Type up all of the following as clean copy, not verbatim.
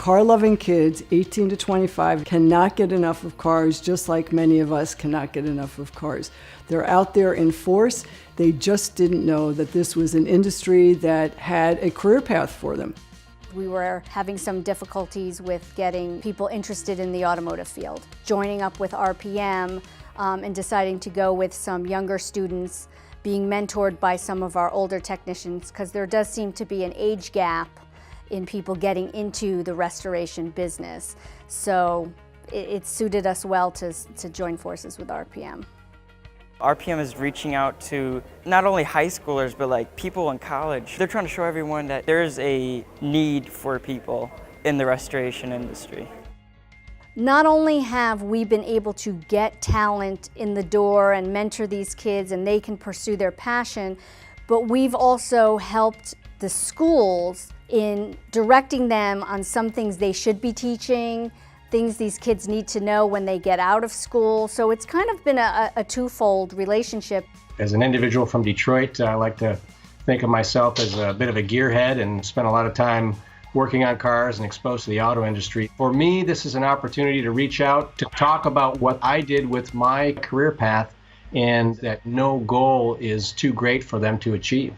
car-loving kids, 18 to 25, cannot get enough of cars, just like many of us cannot get enough of cars. They're out there in force. They just didn't know that this was an industry that had a career path for them. We were having some difficulties with getting people interested in the automotive field. Joining up with RPM and deciding to go with some younger students, being mentored by some of our older technicians, because there does seem to be an age gap in people getting into the restoration business. So it suited us well to join forces with RPM. RPM is reaching out to not only high schoolers, but like people in college. They're trying to show everyone that there's a need for people in the restoration industry. Not only have we been able to get talent in the door and mentor these kids and they can pursue their passion, but we've also helped the schools in directing them on some things they should be teaching, things these kids need to know when they get out of school. So it's kind of been a twofold relationship. As an individual from Detroit, I like to think of myself as a bit of a gearhead and spend a lot of time working on cars and exposed to the auto industry. For me, this is an opportunity to reach out, to talk about what I did with my career path, and that no goal is too great for them to achieve.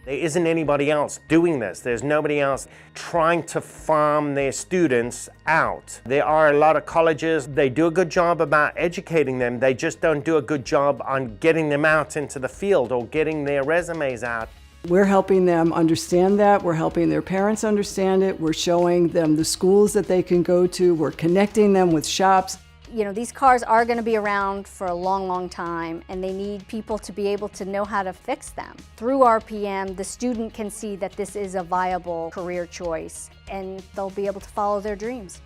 There isn't anybody else doing this. There's nobody else trying to farm their students out. There are a lot of colleges, they do a good job about educating them. They just don't do a good job on getting them out into the field or getting their resumes out. We're helping them understand that. We're helping their parents understand it. We're showing them the schools that they can go to. We're connecting them with shops. You know, these cars are going to be around for a long, long time, and they need people to be able to know how to fix them. Through RPM, the student can see that this is a viable career choice, and they'll be able to follow their dreams.